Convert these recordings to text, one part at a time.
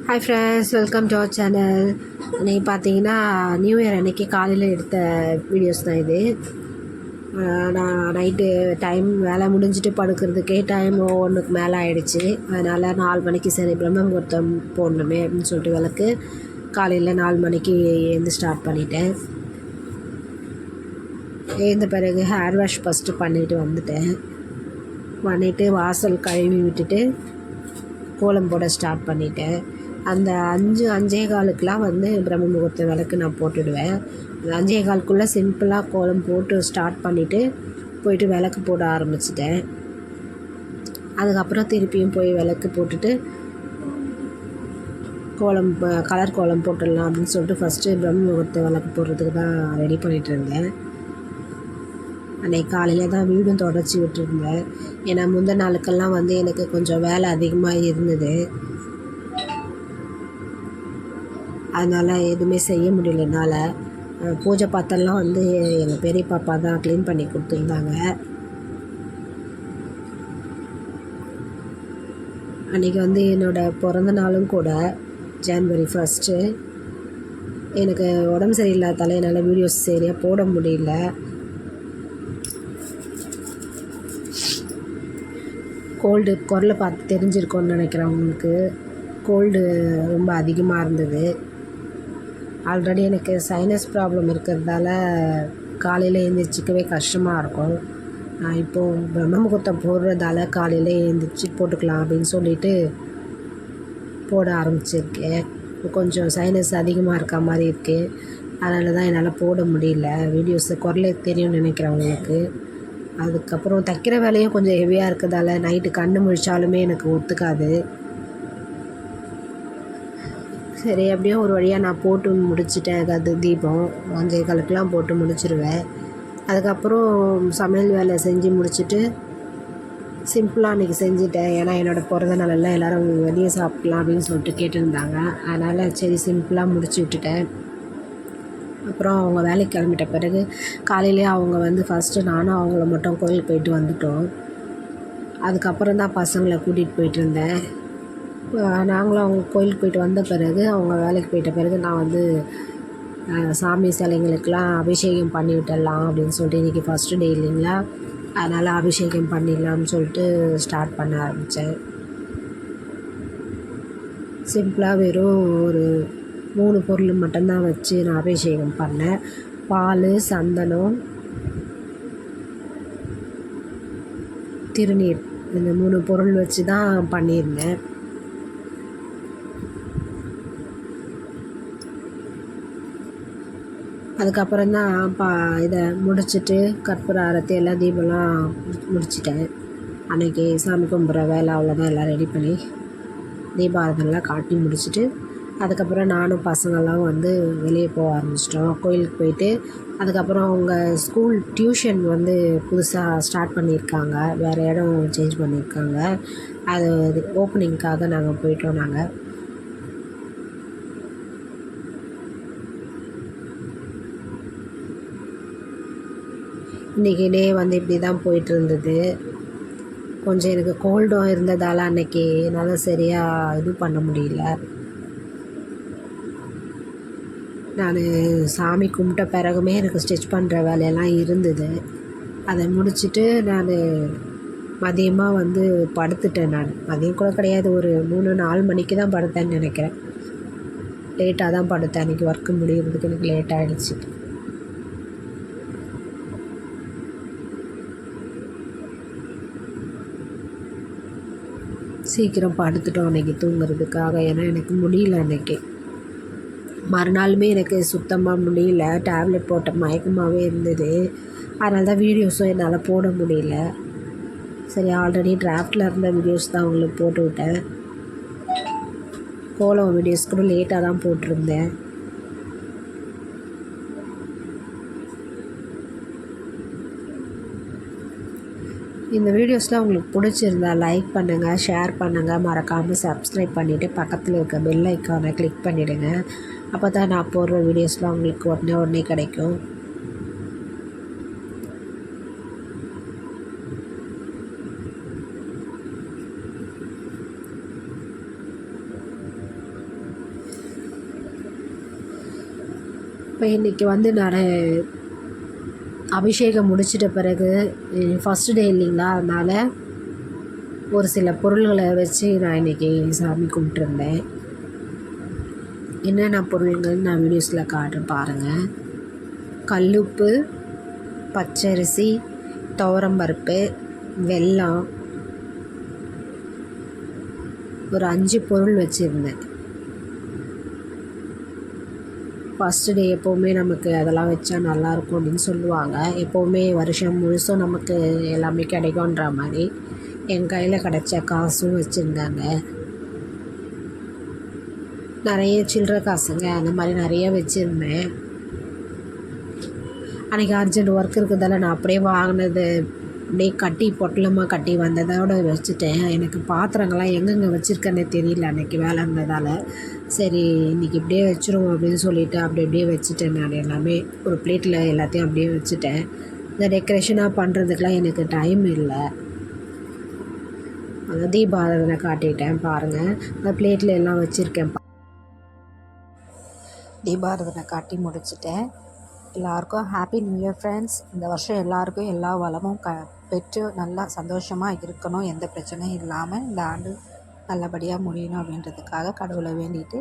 Hi friends, welcome to our channel. இன்றைக்கி பார்த்தீங்கன்னா new year அன்றைக்கி காலையில் எடுத்த வீடியோஸ் தான் இது. நான் நைட்டு டைம் வேலை முடிஞ்சுட்டு படுக்கிறதுக்கே டைம் 1க்கு மேலே ஆகிடுச்சு. அதனால் 4 மணிக்கு சரி பிரம்ம முகூர்த்தம் போடணுமே அப்படின்னு சொல்லிட்டு விளக்கு காலையில் 4 மணிக்கு எழுந்து ஸ்டார்ட் பண்ணிட்டேன். எழுந்த பிறகு ஹேர் வாஷ் ஃபஸ்ட்டு பண்ணிவிட்டு பண்ணிவிட்டு வாசல் கழுவி விட்டுட்டு கோலம் போட ஸ்டார்ட் பண்ணிட்டேன். அந்த 5-5:15க்குலாம் பிரம்ம முகூர்த்த விளக்கு நான் போட்டுடுவேன். 5:15க்குள்ளே சிம்பிளாக கோலம் போட்டு ஸ்டார்ட் பண்ணிவிட்டு போயிட்டு விளக்கு போட ஆரம்பிச்சிட்டேன். அதுக்கப்புறம் திருப்பியும் போய் விளக்கு போட்டுட்டு கலர் கோலம் போட்டுடலாம் அப்படின்னு சொல்லிட்டு ஃபஸ்ட்டு பிரம்ம முகூர்த்த விளக்கு போடுறதுக்கு தான் ரெடி பண்ணிகிட்டு இருந்தேன். அன்றைக்கி காலையில் தான் வீடும் தொடச்சி விட்டுருந்தேன். ஏன்னா முந்தின நாளுக்கெல்லாம் எனக்கு கொஞ்சம் வேலை அதிகமாக இருந்தது. அதனால் எதுவுமே செய்ய முடியல என்னால். பூஜை பாத்திரம்லாம் எங்கள் பெரிய பாப்பா தான் க்ளீன் பண்ணி கொடுத்துருந்தாங்க. அன்றைக்கி என்னோடய பிறந்த நாளும் கூட, ஜனவரி 1. எனக்கு உடம்பு சரியில்லாதால என்னால் வீடியோஸ் சரியாக போட முடியல. கோல்டு குரலை பார்த்து தெரிஞ்சிருக்கோன்னு நினைக்கிறேன். உங்களுக்கு கோல்டு ரொம்ப அதிகமாக இருந்தது. ஆல்ரெடி எனக்கு சைனஸ் ப்ராப்ளம் இருக்கிறதால காலையில் எழுந்திரிச்சிக்கவே கஷ்டமாக இருக்கும். நான் இப்போது பிரம்ம முகூர்த்தம் போடுறதால காலையில் எழுந்திரிச்சி போட்டுக்கலாம் அப்படின்னு சொல்லிட்டு போட ஆரம்பிச்சிருக்கேன். கொஞ்சம் சைனஸ் அதிகமாக இருக்க மாதிரி இருக்குது. அதனால தான் என்னால் போட முடியல வீடியோஸு. குரலே தெரியும்னு நினைக்கிறேன் உங்களுக்கு. அதுக்கப்புறம் தைக்கிற வேலையும் கொஞ்சம் ஹெவியாக இருக்கிறதால நைட்டு கண்ணு முழிச்சாலுமே எனக்கு ஒத்துக்காது. சரி, அப்படியே ஒரு வழியாக நான் போட்டு முடிச்சிட்டேன். அது தீபம் 5:15க்குலாம் போட்டு முடிச்சிடுவேன். அதுக்கப்புறம் சமையல் வேலை செஞ்சு முடிச்சுட்டு சிம்பிளாக அன்றைக்கி செஞ்சுட்டேன். ஏன்னா என்னோடய பிறந்த நாளெல்லாம் எல்லோரும் வெளியே சாப்பிட்லாம் அப்படின்னு சொல்லிட்டு கேட்டிருந்தாங்க. அதனால் சரி சிம்பிளாக முடிச்சு விட்டுட்டேன். அப்புறம் அவங்க வேலைக்கு கிளம்பிட்ட பிறகு காலையிலே அவங்க ஃபஸ்ட்டு நானும் அவங்கள மட்டும் கோயிலுக்கு போயிட்டு வந்துட்டோம். அதுக்கப்புறம் தான் பசங்களை கூட்டிகிட்டு போயிட்டு இருந்தேன். நாங்களும் அவங்க கோயிலுக்கு போயிட்டு வந்த பிறகு, அவங்க வேலைக்கு போயிட்ட பிறகு நான் சாமி சிலைங்களுக்கெலாம் அபிஷேகம் பண்ணி விட்டுடலாம் அப்படின்னு சொல்லிட்டு இன்றைக்கி ஃபஸ்ட்டு டே இல்லைங்களா, அதனால் அபிஷேகம் பண்ணிடலாம்னு சொல்லிட்டு ஸ்டார்ட் பண்ண ஆரம்பித்தேன். சிம்பிளாக வெறும் ஒரு 3 பொருள் மட்டும்தான் வச்சு நான் அபிஷேகம் பண்ணேன். பால், சந்தனம், திருநீர், இந்த 3 பொருள் வச்சு தான் பண்ணியிருந்தேன். அதுக்கப்புறம் தான் இதை முடிச்சுட்டு கற்பூர ஆரத்தி எல்லாம் தீபம்லாம் முடிச்சிட்டேன். அன்றைக்கி சாமி கும்பிட்ற வேலை அவ்வளோதான். எல்லாம் ரெடி பண்ணி தீபாரதெல்லாம் காட்டி முடிச்சுட்டு அதுக்கப்புறம் நானும் பசங்கள்லாம் வெளியே போக ஆரம்பிச்சிட்டோம். கோயிலுக்கு போயிட்டு அதுக்கப்புறம் அவங்க ஸ்கூல் டியூஷன் புதுசாக ஸ்டார்ட் பண்ணியிருக்காங்க. வேறு இடம் சேஞ்ச் பண்ணியிருக்காங்க. அது ஓப்பனிங்க்காக நாங்கள் போயிட்டோம். இன்றைக்கி டே இப்படி தான் போயிட்டுருந்தது. கொஞ்சம் எனக்கு கோல்டும் இருந்ததால் அன்றைக்கி என்னால் சரியாக இது பண்ண முடியல. நான் சாமி கும்பிட்ட பிறகுமே எனக்கு ஸ்டிச் பண்ணுற வேலையெல்லாம் இருந்தது. அதை முடிச்சுட்டு நான் மதியமாக படுத்துட்டேன். நான் மதியம் கூட கிடையாது, ஒரு 3-4 மணிக்கு தான் படுத்தேன்னு நினைக்கிறேன். லேட்டாக தான் படுத்தேன். அன்றைக்கி ஒர்க்கு முடிகிறதுக்கு எனக்கு லேட் ஆகிடுச்சு. சீக்கிரம் படுத்துட்டோம் அன்றைக்கி தூங்குறதுக்காக. ஏன்னா எனக்கு முடியல அன்றைக்கி. மறுநாளுமே எனக்கு சுத்தமாக முடியல. டேப்லெட் போட்ட மயக்கமாகவே இருந்தது. அதனால தான் வீடியோஸும் என்னால் போட முடியல. சரி, ஆல்ரெடி டிராஃப்டில் இருந்த வீடியோஸ் தான் உங்களுக்கு போட்டு விட்டேன். கோலம் வீடியோஸ் கூட லேட்டாக தான் போட்டிருந்தேன். இந்த வீடியோஸ்லாம் உங்களுக்கு பிடிச்சிருந்தா லைக் பண்ணுங்கள், ஷேர் பண்ணுங்கள், மறக்காமல் சப்ஸ்கிரைப் பண்ணிவிட்டு பக்கத்தில் இருக்க பெல் ஐக்கானை கிளிக் பண்ணிவிடுங்க. அப்போ தான் நான் போடுற வீடியோஸ்லாம் உங்களுக்கு உடனே கிடைக்கும். இப்போ இன்றைக்கி வந்து நான் அபிஷேகம் முடிச்சிட்ட பிறகு ஃபஸ்ட்டு டே இல்லைங்களா, அதனால் ஒரு சில பொருள்களை வச்சு நான் இன்றைக்கி சாமி கும்பிட்ருந்தேன். என்னென்ன பொருள்கள் நான் வீடியோஸில் காட்டுறேன் பாருங்கள். கல்லுப்பு, பச்சரிசி, துவரம்பருப்பு, வெல்லம், ஒரு 5 பொருள் வச்சுருந்தேன். ஃபஸ்ட்டு டே எப்போவுமே நமக்கு அதெல்லாம் வச்சா நல்லாயிருக்கும் அப்படின்னு சொல்லுவாங்க. எப்போவுமே வருஷம் முழுசும் நமக்கு எல்லாமே கிடைக்குன்ற மாதிரி என் கையில் கிடச்ச காசும் வச்சுருந்தாங்க. நிறைய சில்லற காசுங்க அந்த மாதிரி நிறைய வச்சுருந்தேன். அன்றைக்கி அர்ஜென்ட் ஒர்க் இருக்கிறதால நான் அப்படியே வாங்கினது அப்படியே கட்டி பொட்டலமாக கட்டி வந்ததோடு வச்சுட்டேன். எனக்கு பாத்திரங்கள்லாம் எங்கெங்கே வச்சுருக்கேன்னே தெரியல அன்றைக்கி வேலை இருந்ததால். சரி இன்றைக்கி இப்படியே வச்சுருவோம் அப்படின்னு சொல்லிவிட்டு அப்படி அப்படியே வச்சுட்டேன். நான் எல்லாமே ஒரு பிளேட்டில் எல்லாத்தையும் அப்படியே வச்சுட்டேன். இந்த டெக்கரேஷனாக பண்ணுறதுக்கெலாம் எனக்கு டைம் இல்லை. அந்த தீபாராதனை காட்டிட்டேன் பாருங்கள். அந்த பிளேட்டில் எல்லாம் வச்சுருக்கேன். தீபாராதனை காட்டி முடிச்சிட்டேன். எல்லாருக்கும் ஹாப்பி நியூ இயர் ஃப்ரெண்ட்ஸ். இந்த வருஷம் எல்லாருக்கும் எல்லா வளமும் பெற்று நல்லா சந்தோஷமாக இருக்கணும், எந்த பிரச்சனையும் இல்லாமல் இந்த ஆண்டு நல்லபடியாக முடியணும் அப்படின்றதுக்காக கடவுளை வேண்டிட்டு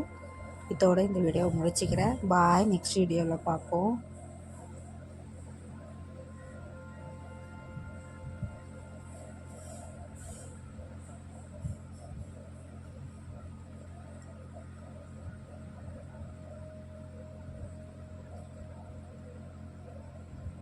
இதோடு இந்த வீடியோவை முடிச்சுக்கிறேன். பாய். நெக்ஸ்ட் வீடியோவில் பார்ப்போம்.